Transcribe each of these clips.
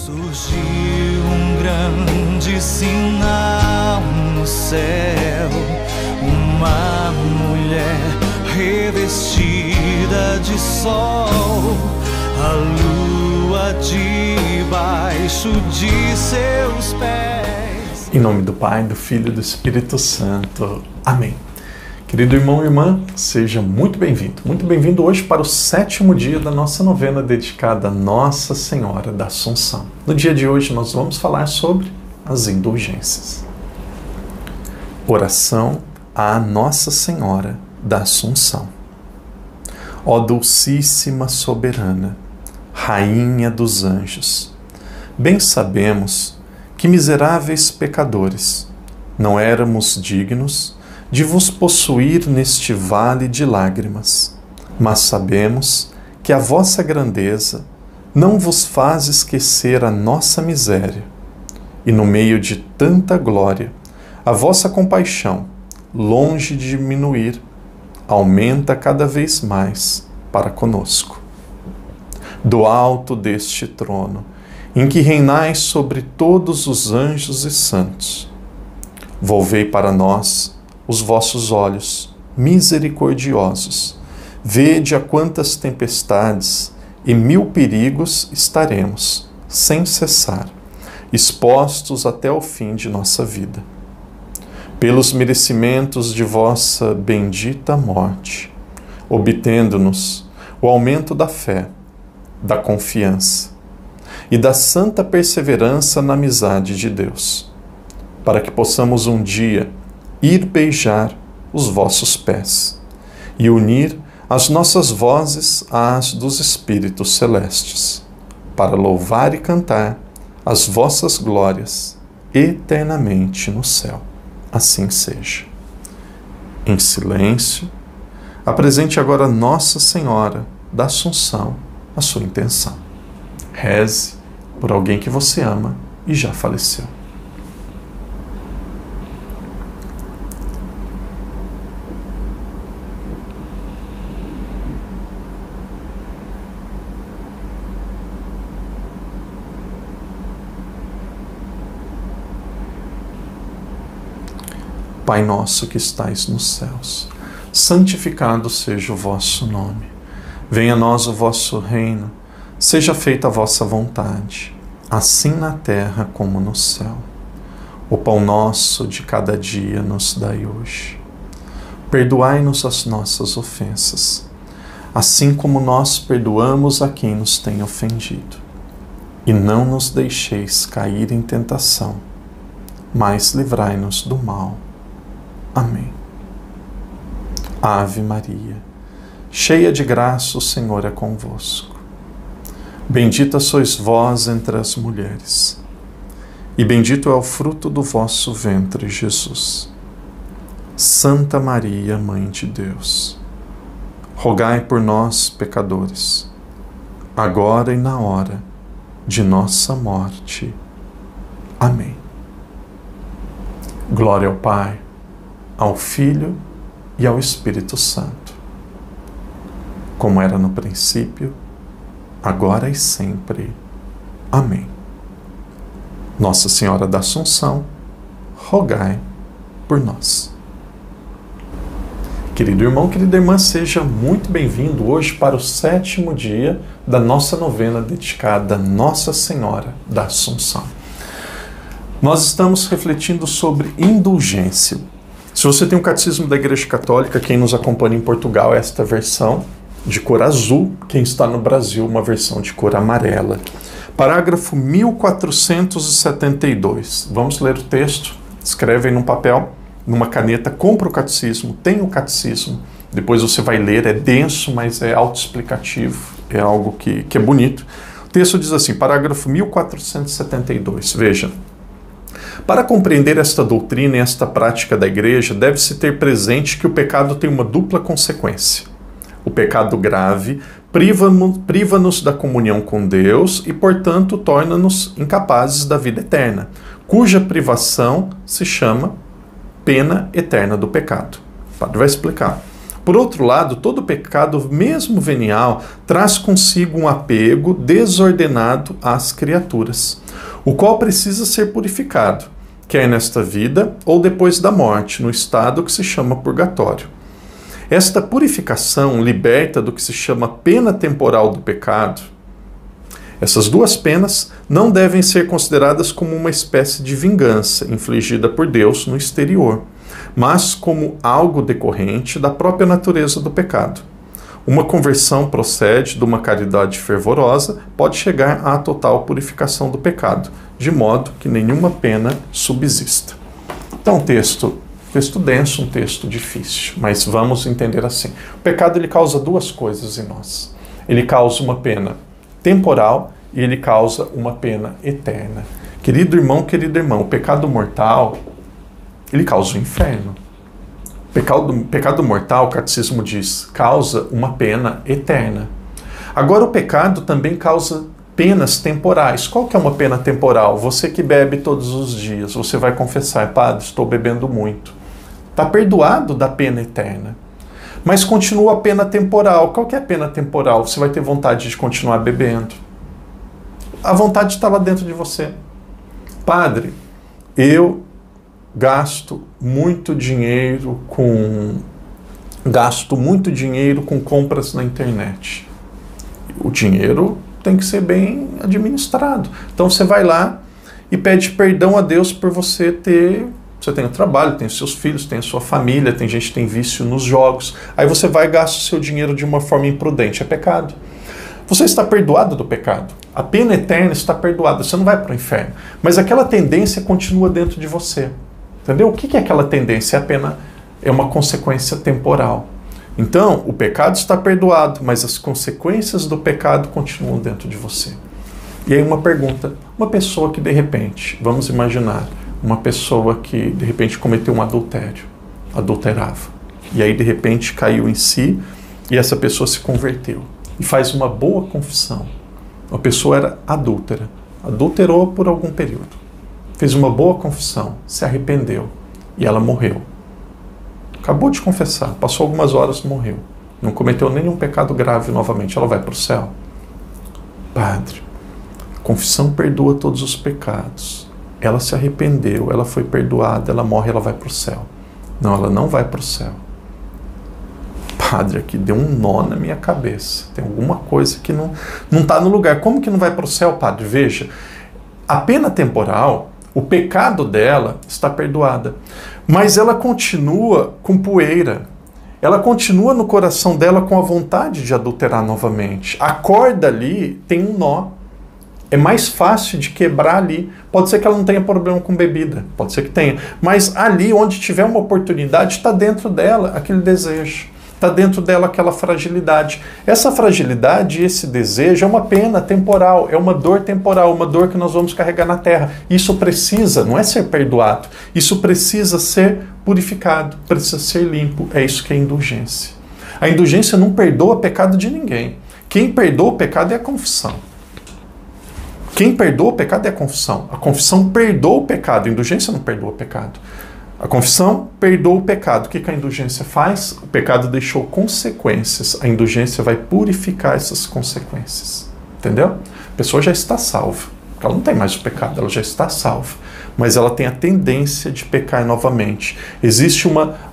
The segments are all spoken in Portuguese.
Surgiu um grande sinal no céu, uma mulher revestida de sol, a lua debaixo de seus pés. Em nome do Pai, do Filho e do Espírito Santo. Amém. Querido irmão e irmã, seja muito bem-vindo. Muito bem-vindo hoje para o 7º dia da nossa novena dedicada a Nossa Senhora da Assunção. No dia de hoje nós vamos falar sobre as indulgências. Oração à Nossa Senhora da Assunção. Ó Dulcíssima Soberana, Rainha dos Anjos, bem sabemos que miseráveis pecadores não éramos dignos de vos possuir neste vale de lágrimas, mas sabemos que a vossa grandeza não vos faz esquecer a nossa miséria, e no meio de tanta glória, a vossa compaixão, longe de diminuir, aumenta cada vez mais para conosco. Do alto deste trono, em que reinais sobre todos os anjos e santos, volvei para nós os vossos olhos misericordiosos. Vede a quantas tempestades e 1000 perigos estaremos, sem cessar, expostos até o fim de nossa vida. Pelos merecimentos de vossa bendita morte, obtendo-nos o aumento da fé, da confiança e da santa perseverança na amizade de Deus, para que possamos um dia ir beijar os vossos pés e unir as nossas vozes às dos Espíritos Celestes, para louvar e cantar as vossas glórias eternamente no céu. Assim seja. Em silêncio, apresente agora a Nossa Senhora da Assunção a sua intenção. Reze por alguém que você ama e já faleceu. Pai nosso que estais nos céus, santificado seja o vosso nome. Venha a nós o vosso reino, seja feita a vossa vontade, assim na terra como no céu. O pão nosso de cada dia nos dai hoje. Perdoai-nos as nossas ofensas, assim como nós perdoamos a quem nos tem ofendido. E não nos deixeis cair em tentação, mas livrai-nos do mal. Amém. Ave Maria, cheia de graça, o Senhor é convosco. Bendita sois vós entre as mulheres, e bendito é o fruto do vosso ventre, Jesus. Santa Maria, Mãe de Deus, rogai por nós, pecadores, agora e na hora de nossa morte. Amém. Glória ao Pai, ao Filho e ao Espírito Santo, como era no princípio, agora e sempre. Amém. Nossa Senhora da Assunção, rogai por nós. Querido irmão, querida irmã, seja muito bem-vindo hoje para o 7º dia da nossa novena dedicada a Nossa Senhora da Assunção. Nós estamos refletindo sobre indulgência. Se você tem um catecismo da Igreja Católica, quem nos acompanha em Portugal, esta versão de cor azul, quem está no Brasil, uma versão de cor amarela. Parágrafo 1472. Vamos ler o texto, escreve aí num papel, numa caneta, compra o catecismo, tem o catecismo, depois você vai ler, é denso, mas é autoexplicativo, é algo que é bonito. O texto diz assim, parágrafo 1472, veja. Para compreender esta doutrina e esta prática da Igreja, deve-se ter presente que o pecado tem uma dupla consequência. O pecado grave priva-nos da comunhão com Deus e, portanto, torna-nos incapazes da vida eterna, cuja privação se chama pena eterna do pecado. O padre vai explicar. Por outro lado, todo pecado, mesmo venial, traz consigo um apego desordenado às criaturas, o qual precisa ser purificado, quer nesta vida ou depois da morte, no estado que se chama purgatório. Esta purificação liberta do que se chama pena temporal do pecado. Essas duas penas não devem ser consideradas como uma espécie de vingança infligida por Deus no exterior, mas como algo decorrente da própria natureza do pecado. Uma conversão procede de uma caridade fervorosa, pode chegar à total purificação do pecado, de modo que nenhuma pena subsista. Então, texto denso, um texto difícil, mas vamos entender assim. O pecado ele causa duas coisas em nós. Ele causa uma pena temporal e ele causa uma pena eterna. Querido irmão, querida irmã, o pecado mortal, ele causa o inferno. Pecado mortal, o catecismo diz, causa uma pena eterna. Agora, o pecado também causa penas temporais. Qual que é uma pena temporal? Você que bebe todos os dias, você vai confessar, padre, estou bebendo muito. Está perdoado da pena eterna. Mas continua a pena temporal. Qual que é a pena temporal? Você vai ter vontade de continuar bebendo. A vontade está lá dentro de você. Padre, eu gasto muito dinheiro com compras na internet. O dinheiro tem que ser bem administrado. Então você vai lá e pede perdão a Deus por você tem o trabalho, tem os seus filhos, tem a sua família, tem gente que tem vício nos jogos. Aí você vai e gasta o seu dinheiro de uma forma imprudente. É pecado. Você está perdoado do pecado. A pena eterna está perdoada. Você não vai para o inferno. Mas aquela tendência continua dentro de você. Entendeu? O que é aquela tendência? A pena é uma consequência temporal. Então, o pecado está perdoado, mas as consequências do pecado continuam dentro de você. E aí uma pergunta, uma pessoa que de repente, vamos imaginar, uma pessoa que de repente cometeu um adultério, adulterava, e aí de repente caiu em si e essa pessoa se converteu e faz uma boa confissão. A pessoa era adúltera, adulterou por algum período, fez uma boa confissão, se arrependeu e ela morreu. Acabou de confessar, passou algumas horas, morreu. Não cometeu nenhum pecado grave novamente, ela vai para o céu. Padre, a confissão perdoa todos os pecados. Ela se arrependeu, ela foi perdoada, ela morre, ela vai para o céu. Não, ela não vai para o céu. Padre, aqui deu um nó na minha cabeça. Tem alguma coisa que não está no lugar. Como que não vai para o céu, padre? Veja, a pena temporal, o pecado dela está perdoada. Mas ela continua com poeira. Ela continua no coração dela com a vontade de adulterar novamente. A corda ali tem um nó. É mais fácil de quebrar ali. Pode ser que ela não tenha problema com bebida. Pode ser que tenha. Mas ali, onde tiver uma oportunidade, está dentro dela aquele desejo. Está dentro dela aquela fragilidade. Essa fragilidade e esse desejo é uma pena temporal, é uma dor temporal, uma dor que nós vamos carregar na terra. Isso precisa, não é ser perdoado, isso precisa ser purificado, precisa ser limpo. É isso que é indulgência. A indulgência não perdoa pecado de ninguém. Quem perdoa o pecado é a confissão. Quem perdoa o pecado é a confissão. A confissão perdoa o pecado, a indulgência não perdoa o pecado. A confissão perdoa o pecado. O que a indulgência faz? O pecado deixou consequências. A indulgência vai purificar essas consequências. Entendeu? A pessoa já está salva. Ela não tem mais o pecado, ela já está salva. Mas ela tem a tendência de pecar novamente. Existe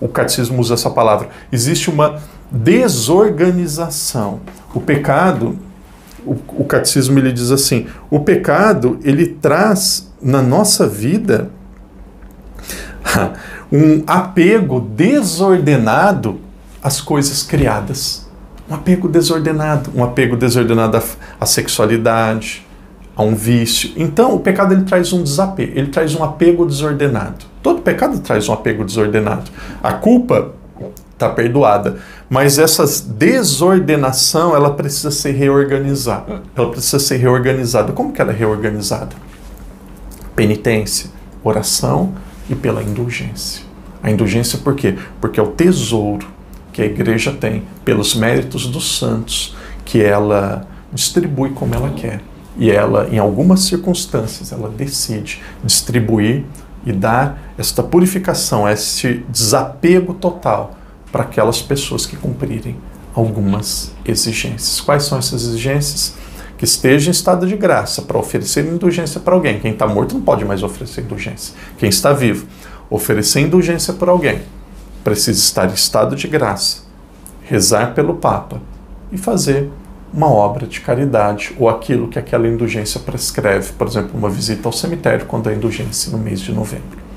o catecismo usa essa palavra, existe uma desorganização. O pecado, o catecismo ele diz assim, o pecado ele traz na nossa vida um apego desordenado às coisas criadas. Um apego desordenado à sexualidade, a um vício. Então, o pecado ele traz um desapego, ele traz um apego desordenado. Todo pecado traz um apego desordenado. A culpa está perdoada, mas essa desordenação ela precisa ser reorganizada. Ela precisa ser reorganizada. Como que ela é reorganizada? Penitência, oração e pela indulgência. A indulgência por quê? Porque é o tesouro que a igreja tem pelos méritos dos santos, que ela distribui como ela quer. E ela, em algumas circunstâncias, ela decide distribuir e dar esta purificação, este desapego total para aquelas pessoas que cumprirem algumas exigências. Quais são essas exigências? Que esteja em estado de graça para oferecer indulgência para alguém. Quem está morto não pode mais oferecer indulgência. Quem está vivo, oferecer indulgência para alguém, precisa estar em estado de graça, rezar pelo Papa e fazer uma obra de caridade ou aquilo que aquela indulgência prescreve, por exemplo, uma visita ao cemitério quando é indulgência no mês de novembro.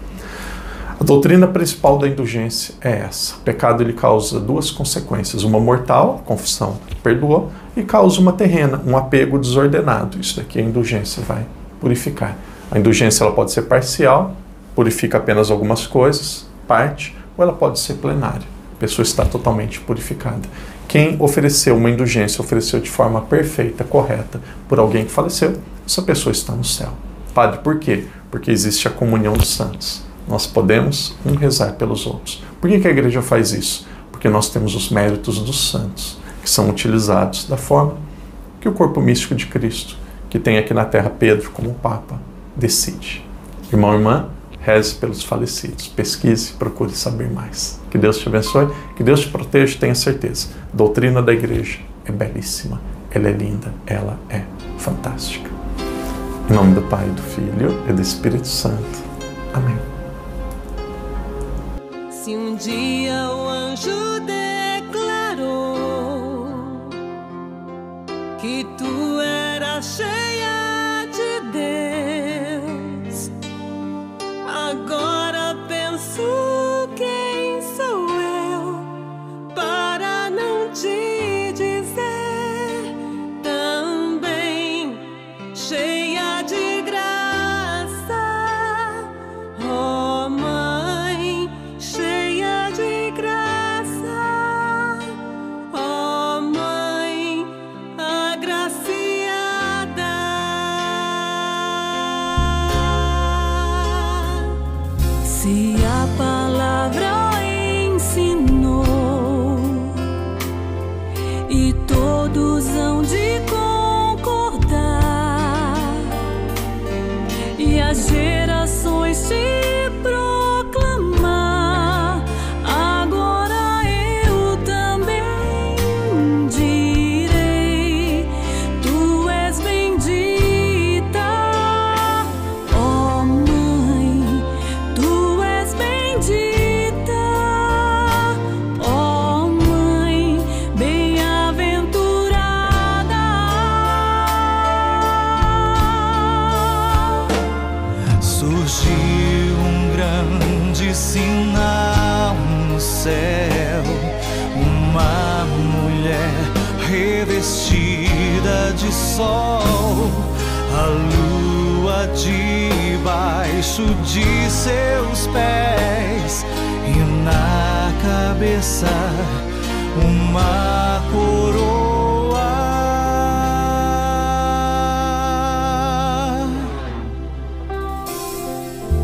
A doutrina principal da indulgência é essa. O pecado ele causa duas consequências, uma mortal, a confissão perdoou, e causa uma terrena, um apego desordenado. Isso daqui a indulgência vai purificar. A indulgência ela pode ser parcial, purifica apenas algumas coisas, parte, ou ela pode ser plenária. A pessoa está totalmente purificada. Quem ofereceu uma indulgência, ofereceu de forma perfeita, correta, por alguém que faleceu, essa pessoa está no céu. Padre, por quê? Porque existe a comunhão dos santos. Nós podemos rezar pelos outros. Por que a igreja faz isso? Porque nós temos os méritos dos santos, que são utilizados da forma que o corpo místico de Cristo, que tem aqui na terra Pedro como Papa, decide. Irmão e irmã, reze pelos falecidos, pesquise, procure saber mais. Que Deus te abençoe, que Deus te proteja, tenha certeza. A doutrina da igreja é belíssima, ela é linda, ela é fantástica. Em nome do Pai, do Filho e do Espírito Santo. Amém. Se um dia o anjo declarou que tu eras cheia de Deus, agora penso quem sou eu para não te dizer também cheia de graça, ó Mãe, cheia de graça, ó Mãe agraciada. Se a palavra ensinou e todos hão de concordar, e as gerações te proclamar, agora eu também direi: tu és bendita, ó Mãe, tu és bendita, ó Mãe bem-aventurada. Surgiu um grande sinal no céu, uma mulher revestida de sol, a lua debaixo de seus pés e na cabeça uma coroa.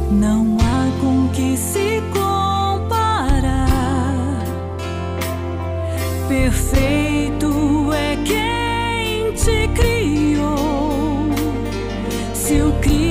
Não há com que se comparar, perfeito é quem te criou. Se o Cristo